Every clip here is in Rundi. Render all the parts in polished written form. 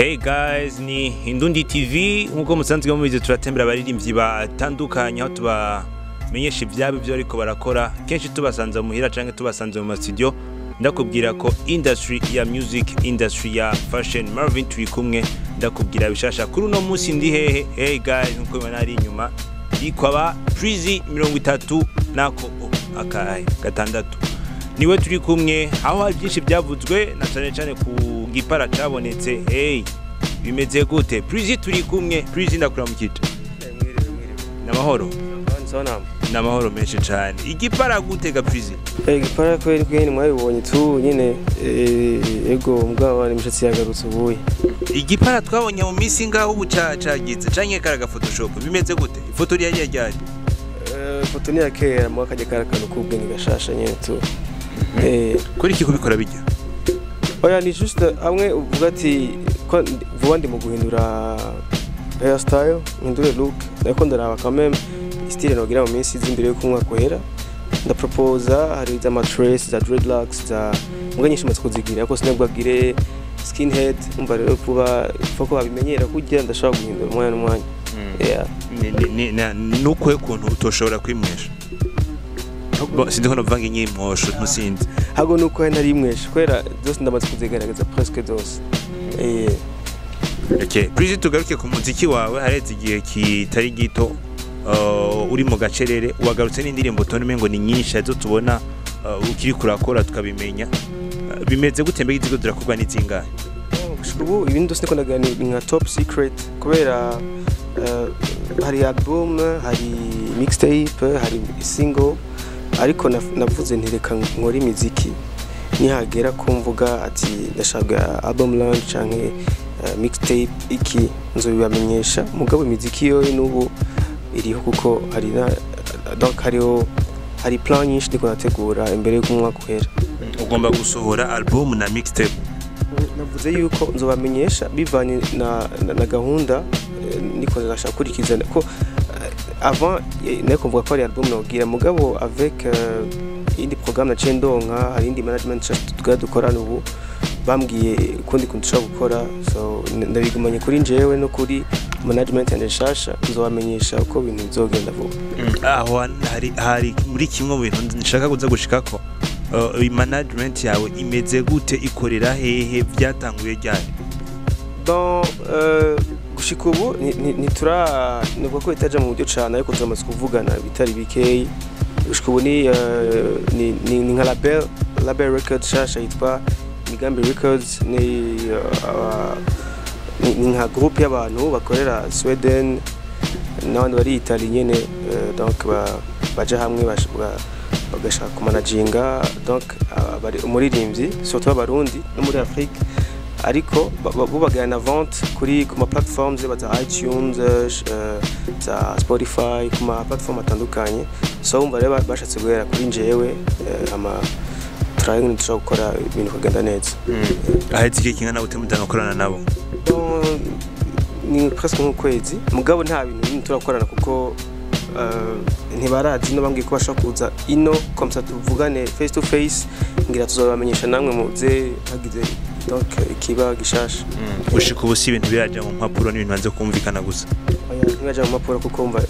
Hey guys, ni Indundi TV. Nkuko musanzwe mubizi turatembera abaririmbyi batandukanye aho tubamenyesha ivyabo byo ariko barakora. Kenshi tubasanze muhira canke tubasanze mu studio. Ndakubwira ko industry ya music, industry ya fashion, Marvin turi kumwe. Ndakubwira bishasha kuri uno munsi ndi hehe. Hey guys, nkuko mubona ari inyuma ikwaba Preeze 30 nako akaye gatandatu. Niwe turi kumwe aho hari byinshi byavuzwe na cyane ku gipara cabonetse. Hey, bimeze gute? Preeze turi kumwe. Preeze ndakura mu kiti. Namahoro. Namahoro menshi cyane. Igipara gutega Preeze. Igipara kweli kweli mwabibonye tu nyine ego mugabo ni mishatsi yagarutse ubuye. Igipara twabonye mu minsi ngaho ubucagize canke karaga Photoshop. Bimeze gute? Ifoto yari yajyanye. Ifoto ni yakera mu akaje karakano kubwenge gashasha nyine tu. Kuri iki kubikora bijya? Oya ni just amwe uvuga ati ko vuba ndi mu guhindura hairstyle, ngindure look, nako ndaraba kameme style nogira mu minsi imbere yo kumwa kwera. Ndapropose hari za matrace za dreadlocks za muganyisha matsko zigira ko sinabwagire skinhead umva rero kuba foko babimenyera kujya ndashaka guhindura umwanya n'umwanya. Nuko kuntu utoshobora kwimwesha. Sindiho novanga inyimosho ntusinzi. Hago nuko ntari imwesha kwera zose ndamaze kuzigaragaza presque zose. Okay, Preeze tugaruke ku muziki wawe haretse igihe kitari gito uri mu gacerere wagarutse n'indirimbo tone ngo ni nyinshi azo tubona ukiri kurakora tukabimenya. Bimeze gute mbega izigo durakorwa n'itsingahe? Ubu ibindi dose niko ndagani nka top secret kubera hari album, hari mixtape, hari single ariko navuze ntireka nkora imiziki nihagera kumvuga ati ndashaka album launch canke mixtape iki nzobibamenyesha mugabo imiziki yo n'ubu iriho kuko hari donc hari plan nyinshi ndiko nategura imbere yo kumwaka uhera. Ugomba gusohora album na mixtape. Navuze yuko nzobamenyesha bivanye na gahunda niko ndashaka kurikiza ko avant nako mvuga ko ari album nogira mugabo avec indi programme na cendonka hari indi management tugadukorana ubu bambwiye kundi kundushaka gukora so ndabigumanye kuri njewe no kuri management yanje shasha nzobamenyesha uko ibintu bizogenda vuba. Aho hari muri kimwe mu bintu nshaka kuza gushikako management yawe imeze gute ikorera hehe byatanguye ryari? Dans gushika ubu nibwo ko itaje mu buryo cyane ariko turamaze kuvugana bitari bikeyi. Gushika ubu ni nka label record shasha yitwa Migambi Records ni nka group y'abantu bakorera Sweden n'abandi bari Italy nyene donc baje hamwe bagashaka kumanaginga donc umuririmbyi surtout abarundi no muri Afrique ariko bubagana vente kuri kuma platforms za iTunes za Spotify kuma platform atandukanye so umva rero bashatse guhera kuri njewe ama trying to gukora ibintu kugenda neza. Ahetse iki kingana gute mutanakorana nabo? Ni presque nk'ukwezi mugabo nta bintu turakorana kuko ntibarazi no bambwiye ko bashaka kuza ino comme ça tuvugane face to face ngira tuzobamenyesha namwe muze hagize donc ikiba gishasha. Ushika ubu si ibintu biraje mu mpapuro n'ibintu banze kumvikana gusa. Oya ntibaje mu mpapuro kuko umva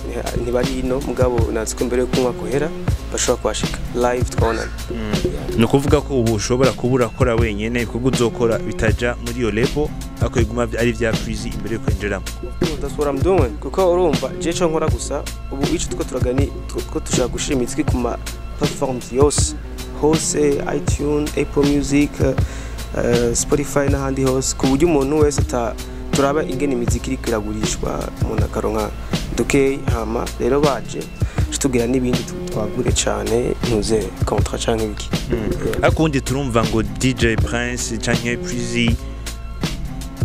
ntibari ino mugabo naziko mbere yo kumwa kohera bashobora kwashika live twabonana. No kuvuga ko ubu ushobora kubura kora wenyene kuko uzokora bitaja muri iyo label ako iguma ari vya Preeze imbere yo kwinjiramo. That's what I'm doing kuko urumva je cyo nkora gusa ubu ico two turagani ko tushaka gushira imiziki ku ma platforms yose hose iTunes, Apple Music, Spotify n'ahandi hose ku buryo umuntu wese turaba ingene imiziki iri kwiragurishwa umuntu akaronka dukey hama rero baje tugira n'ibindi twagure cyane ntuze contrat canke biki. Akundi turumva ngo DJ Prince canke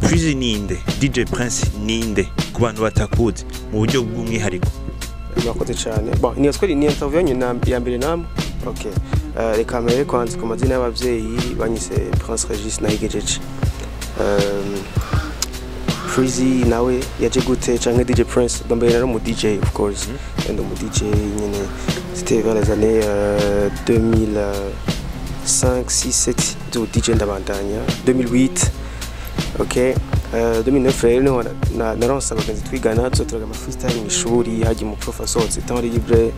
Preeze ninde? DJ Prince ninde ku bantu batakuzi mu buryo bw'umwihariko? Mwakoze cyane. Bon, ni twari ni interview ya mbere namwe. Okay. Reka mbere kwanze ku mazina y'abavyeyi banyise Prince Regis na Igejeje. Preeze nawe yaje gute canke DJ Prince mbere rero mu DJ of course and mu DJ nyene c'était vers les années 2005 6 7 du DJ ndabandanya 2008 okay 2009 rero niho naronse abagenzi twigana tuzoturaga ama freestyle mu ishuri haje mu professeur temps libre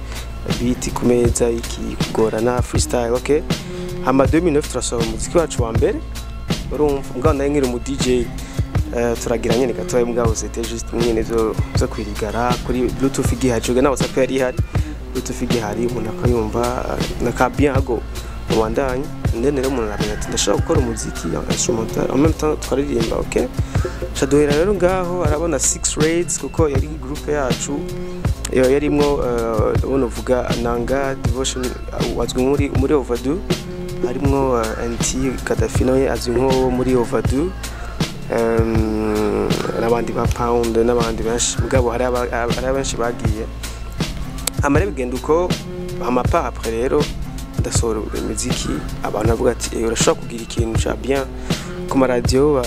beat ku meza iki kugorana freestyle okay hama 2009 turasaba umuziki wacu wa mbere urumva mbwa naye nkiri mu DJ turagira nyene gatoya mbwa c'était juste nyene zo kwirigara kuri bluetooth igihaje na WhatsApp yari hari bluetooth igihari umuntu akayumva nakabien hago mubandanye ndene rero umuntu aramenya ati ndashaka gukora umuziki instrumental en même temps twaririmba okay shadohera rero ngaho arabona 6 raids kuko yari group yacu yarimwo ubona uvuga nanga devotion wazwe muri overdue harimwo anti Gaddafi nawe azwi nko muri overdue n'abandi ba pound n'abandi benshi mugabo hari benshi bagiye amare bigenda uko amapa après rero ndasoro imiziki abantu bavuga ati urashaka kugira ikintu cha bien ku radio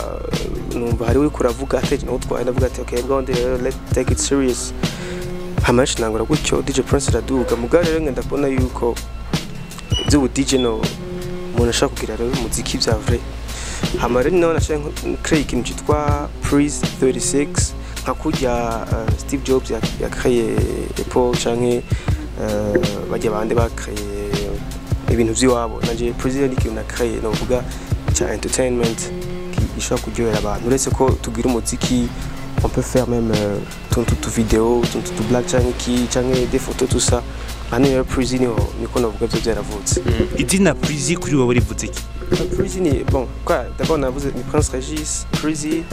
numva hari uri kuravuga ate no twari ndavuga ati okay bwonde let's take it serious hamashi nangura gutyo DJ Prince raduga mugabo rero ngenda kubona yuko ibyo DJ no umuntu ashaka kugira rero umuziki bya vrai hamare none ashaka create ikintu cyitwa Preeze 36 nka kujya Steve Jobs ya créé Apple canke bajya bande ba créé ibintu by'iwabo nanje Preeze ni ikintu na créé no vuga cha entertainment ishaka kuryohera abantu uretse ko tugira umuziki on peut faire même toute vidéo toute blague canke des photos tout ça hano Preeze niko navuga byo byaravutse idina Preeze kuri wowe rivuze iki Preeze ni bon quoi d'abord navuze ni Prince Regis Preeze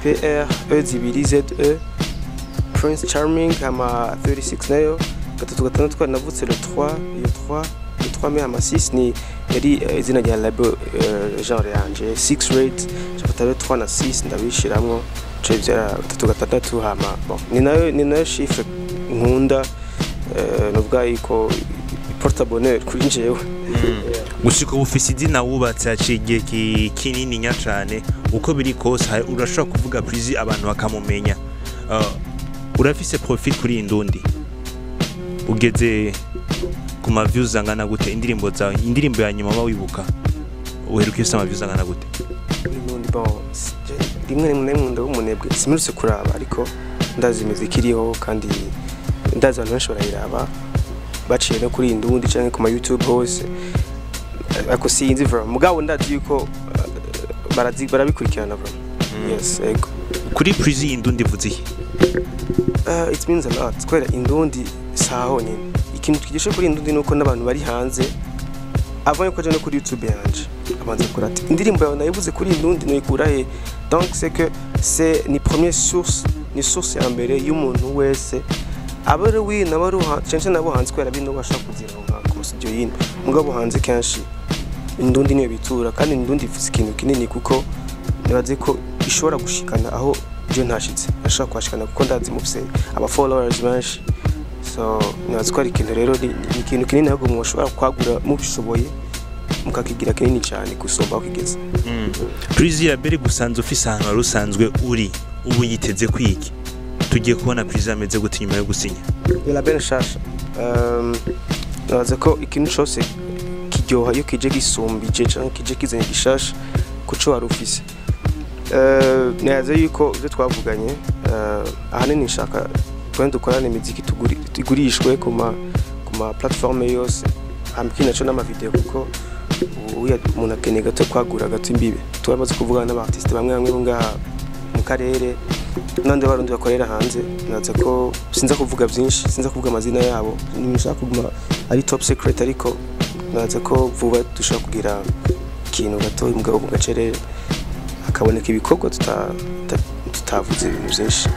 PR E Z E Prince Charming ama 36 nayo gatatu gatandatu kwa navutse le 3 mai ama 6 ni yari izina rya label genre yanje 6 rate chapter 3 na 6 ndabishiramwo cevya gatatu gatandatu hama bon ni nayo chiffre nkunda novuga iko porta bonheur kuri njewe gushika ubufisi idina wubatse acigiye kinini nya cyane uko biri kose urashobora kuvuga Preeze abantu bakamumenya urafise profit kuri Indundi ugeze ku ma views angana gute indirimbo zawe indirimbo ya nyuma wibuka uheruka ifite ama views angana gute Indundi bon rimwe nkunda umunebwe simirutse kuraba ariko ndazi imiziki iriho kandi ndazi abantu benshi barayiraba baciye no kuri Indundi canke ku ma YouTube hose ako sinzi vra mugabo ndazi yuko barabikurikirana vra yes ego kuri Preeze Indundi vuze iki it means a lot kwera Indundi saho nyine ikintu twigishe kuri Indundi nuko n'abantu bari hanze avant ko je no kuri YouTube yanje abanze kurati indirimbo yawe nayivuze kuri Indundi no ikura he donc c'est que c'est ni première source ni source ya mbere y'umuntu wese abari wi nabari hanze nabo hanze kwera bino bashaka kugira nka ku studio yino mugabo hanze kenshi Indundi niyo bitura kandi Indundi ifite ikintu kinini kuko nibaze ko ishobora gushikana aho je ntashitse ashaka kwashikana kuko ndazi mufise aba followers benshi so nibaze ko ari ikintu rero ni ikintu kinini ahubwo mushobora kwagura mubishoboye mukakigira kinini cyane gusomba ukigeze Preeze ya bere gusanzwe ufise ahantu rusanzwe uri ubu yiteze kwiki tugiye kubona Preeze ameze gute nyuma yo gusinya la belle shasha nibaze ko ikintu cyose kiryoha iyo kije gisumbije cyangwa kije kizanye gishasha kuco wari ufise nibaze yuko ibyo twavuganye ahanini nshaka twende dukorane imiziki tugurishwe ku ma platform yose ambikina cyo n'ama video kuko uya umuntu akeneye gato kwagura gato imbibe turamaze kuvugana n'abartiste bamwe bunga mu karere nande barundi bakorera hanze naza ko sinza kuvuga byinshi sinza kuvuga amazina yabo nimishaka kuguma ari top secret ariko naza ko vuba dushaka kugira ikintu gato umugabo gacerere akaboneka ibikorwa tutavuze ibintu byinshi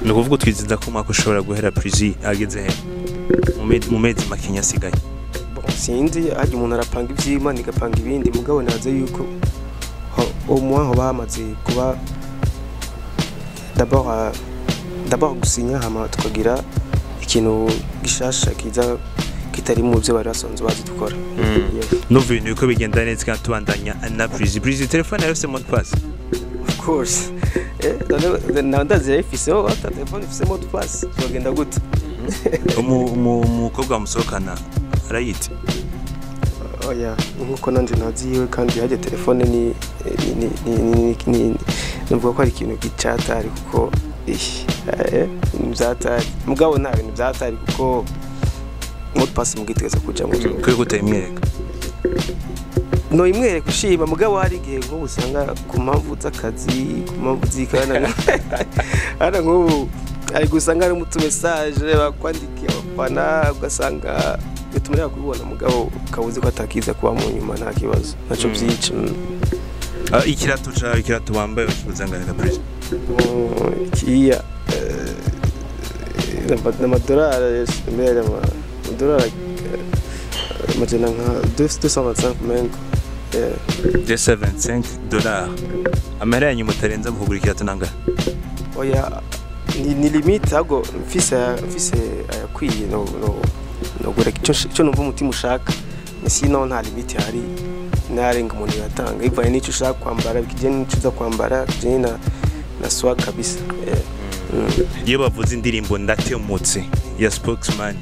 ni ukuvuga twizinda ko mwaka ushobora guhera Preeze ageze he mu mezi makenya asigaye sinzi ajya umuntu arapanga ivyima nigapanga ibindi mugabo naze yuko umwaho bamaze kuba d'abord gusinya hama tukagira ikintu gishasha kiza kitari mu byo bari basanzwe bazi dukora no bintu uko bigenda neza kandi tubandanya na Preeze telefone yose mode pass of course ndazi ifise ho bata telefone ifise mode pass bagenda gute umukobwa musohokana arayite oya nkuko nanje naziwe kandi yaje telefone ni numva ko ari ikintu gicatari kuko byatari mugabo nta bintu byatari kuko mode pass mugitegeza kuja mu kuri gutayimwereka no imwereka ushiba mugabo hari igihe nko usanga ku mpamvu z'akazi ku mpamvu zikana ara nk'ubu ari gusanga ari mutu message bakwandikiye abafana ugasanga bitumira kubibona mugabo kabuze ko atakiza kuba mu nyuma nta kibazo naco byica ikirato wambaye ukuzanganira Preeze kiya n'amadolari mbere amadolari majana nka 225 mengo $275 amahera yanyu mutarenza mu kugura ikirato nanga oya ni limite ago mfise ayakwiye no gura cyo numva umutima ushaka sino nta limite hari narenga umuntu yatanga ivaye n'icyo ushaka kwambara bikijyanye n'icyo uza kwambara kijyanye na swag kabisa iyo bavuze indirimbo ndatemutse ya Spokesman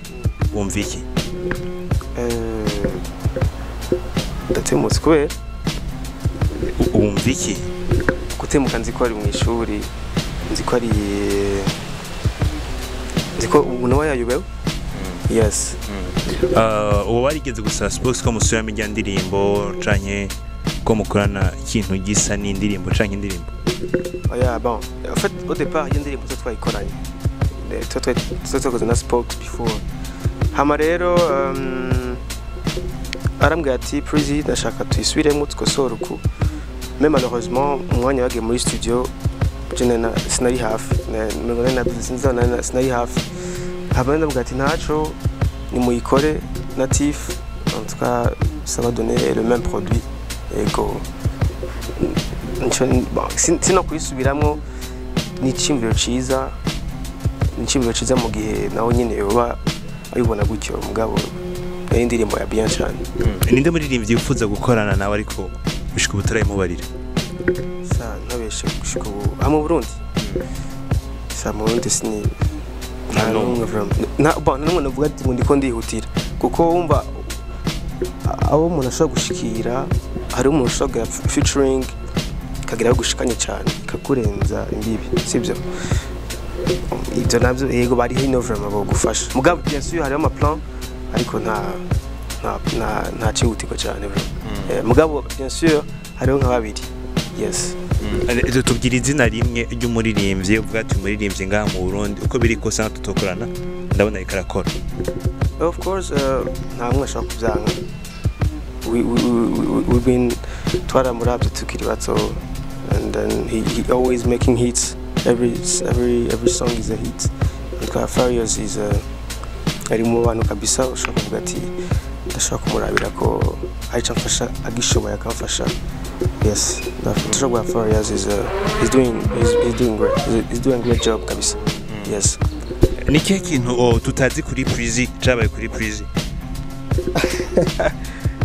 wumva iki ndatemutse kubera wumva iki gutemuka nzi ko ari mu ishuri nzi ko umuntu wa yayobewe yes uwo warigeze gusa Spokes ko musubiramo ijya ndirimbo canke ko mukorana ikintu gisa n'indirimbo canke indirimbo oya bon en fait au départ iyo ndirimbo twayikoranye twakoze na Spokes before hama rero arambwira ati Preeze ndashaka tuyisubiremo tukosora uku mais malheureusement umwanya wagiye muri studio sinari hafi sinari hafi hama ndabwira ati ntaco ni muyikore natif en tout cas ça va donner le même produit ego sino kuyisubiramo ni icyumviro ciza mu gihe nawe nyine yoba abibona gutyo mugabo ari indirimbo ya bien cyane ninde muririmbyi wifuza gukorana nawe ariko bishika ubutarayimubarira sa ntabeshe gushika ubu mu Burundi sa mu Burundi sini ntabwo navuga ati ngo ndiko ndihutira kuko wumva abo umuntu ashobora gushikira hari umuntu ushobora featuring kagira gushikanye cyane kakurenza imbibi sibyo ibyo nabyo yego bari hino vraiment abo gufasha mugabo bien sûr hari ama plan ariko nta cyihutiko cyane mugabo bien sûr hariho nka babiri yes tubwira izina rimwe ry'umuririmbyi uvuga ati umuririmbyi ngaha mu Burundi uko biri kose na tutokorana ndabona ikarakora of course nta mwe ashaka kubyanga we've been twaramurabye tukiri bato and then he always making hits every song is a hit and Farious is ari mu bantu kabisa ushaka kuvuga ati ndashaka kumurabira ko arica mfasha agishoboye akamfasha yes the Farious is he's doing great he's doing a great job kabisa yes ni kihe kintu tutazi kuri Preeze cyabaye kuri Preeze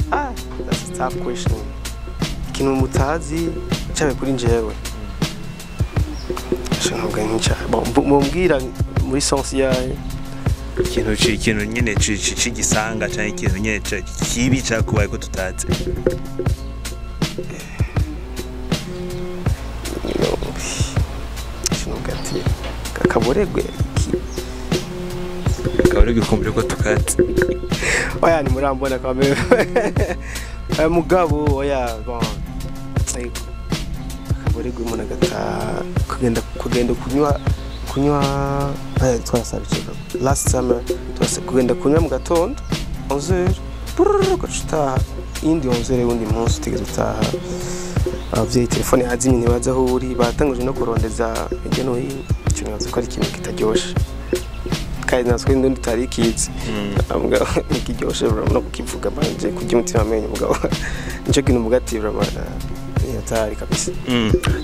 that's a tough question ikintu mutazi cyabaye kuri njyewe shaka ngica mumbwira muri sens yayo ikintu nyene cigisanga cyane ikintu nyene kibi cyakubaye ko tutazi kaboregwe kumbure ko tukati oya ni murambona kwa mwe mugabo oya bon kaboregwe umuntu agata kugenda kunywa twasabikira last summer kugenda kunywa mu gatondo 11h gacutaha indi 11h undi munsi tigeze utaha abavyeyi telefone yazimye ntibaza aho uri batanguje no kurondeza hirya no hino ikintu nazo ko ari ikintu kitaryoshe kandi natwe Indundi tarikizi ambwa nikiryoshe no kukivuga banje kujya umutima amenye mugabo nico kintu mugati vraiment yatari kabisa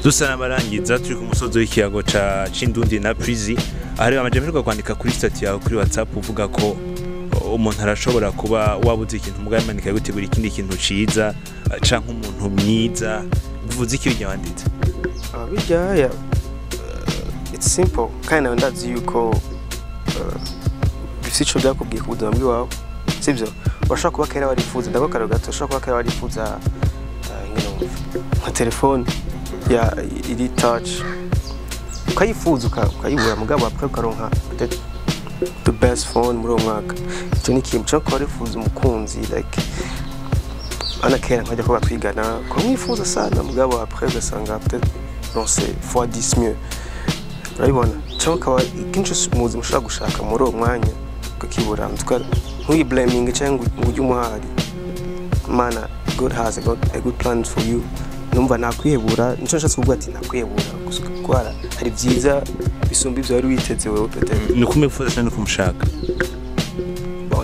dusa nabarangiza turi ku musozo w'ikiyago ca Indundi na Preeze ari amajemerwa kwandika kuri status yawe kuri WhatsApp uvuga ko umuntu arashobora kuba wabuze ikintu mugamanika gutegura ikindi kintu ciza canke umuntu mwiza bivuze iki bijya wanditse bijya it's simple kind of ndazi yuko bifite byakubwiye ku buzima bwawe sibyo bashaka kuba kera warifuza ndako karo gato bashaka kuba kera warifuza nka telefone ya iri touch ukayifuza ukayibura mugabo apre ukaronka peut-être the best phone muri umwaka icyo ni ikintu cyo kwarifuza umukunzi like ana kera nkajya kuba twigana ko mwifuza sana mugabo apre ugasanga peut-être non c'est fois 10 mieux urabibona cyangwa akaba ikinshi muzi mushaka gushaka muri uwo mwanya ukakibura ntuyi blaming cyangwa ujye umuhari mana God has a good plan for you numva nakwihebura nico nshatse kuvuga ati nakwihebura gusukara hari byiza bisumba ibyo wari witeze wewe peut-être ni kumwifuza cyane kumushaka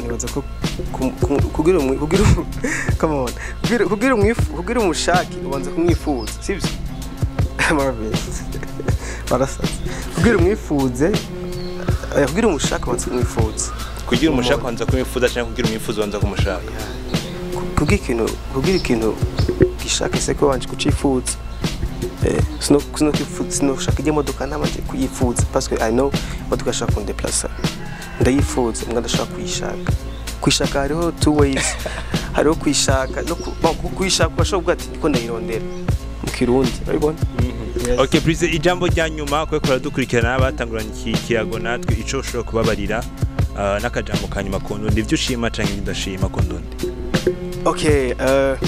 nibaza ko kugira come on kugira umushaki ubanza kumwifuza sibyo marvelous barasatse kugira umwifuze kugira umushaka ubanza kumwifuza kugira umushaka ubanza kumwifuza cyangwa kugira umwifuza ubanza kumushaka kugira ikintu gishaka ese ko wanje kucifuza sino shaka ijya modoka ntabanje kuyifuza parce que I know modoka shaka on déplacer ndayifuza mbwa ndashaka kwishaka hariho two ways hariho kwishaka no kwishaka bashobora ati niko ndayirondera mu kirundi urabibona okay Preeze ijambo rya nyuma ko dukurikirana abatanguranye iki kirago natwe ico ushobora kubabarira n'akajambo kanyuma ku Ndundi ibyo ushima canke ndashima ku Ndundi. Okay,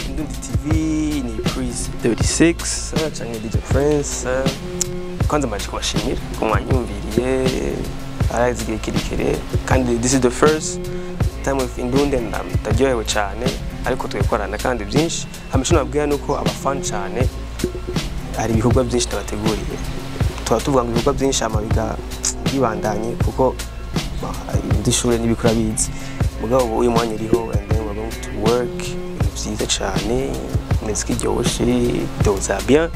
Indundi TV ni Preeze 36 cyangwa DJ Friends kwanza maje kubashimira ko mwanyumviriye arazigiye kirikire kandi this is the first time with Indundi and ndajoyewe cyane ariko twekorana kandi byinshi hamisho nabwiye nuko abafan cyane hari ibikorwa byinshi tabateguriye tuvuga ngo ibikorwa byinshi amabiga bibandanye kuko ndishure n'ibikora bizi mugabo uyu mwanya uriho and then we're going to work byiza cyane muziki ryoshe doza bien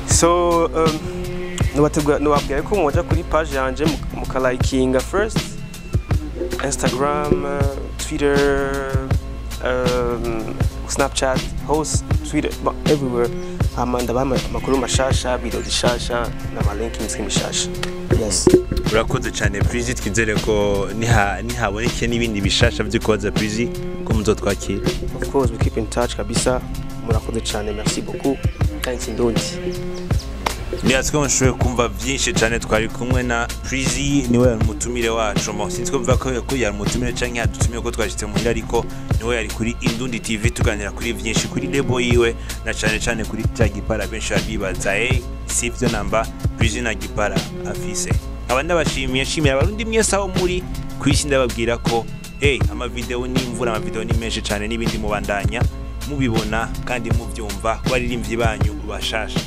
so nubabwira ko mwaja kuri page yanje mukalikinga first Instagram Twitter Snapchat host Twitter everywhere amanda bama makuru mashasha video zishasha na malinki mishasha yes urakoze cyane Preeze twizere ko nihaboneke n'ibindi bishasha by'ikoza Preeze ko muzotwakira of course we keep in touch kabisa murakoze cyane merci beaucoup thanks Indundi Niyatswe mushoboye kumva byinshi cyane twari kumwe na Preeze niwe mutumire wacu mo sinzi ko biva ko yari mutumire canke yadutumye ko twashitse mu ariko niwe yari kuri Indundi TV tuganira kuri byinshi kuri label yiwe na cyane kuri igipara benshi bibaza sivyo namba Preeze na igipara afise abandi bashimiye shimira abarundi mwese aho muri kwisi ndababwira ko ama video n'imvura ama video ni menshi cyane n'ibindi mubandanya mubibona kandi mubyumva ko ari rimvyi banyu bashasha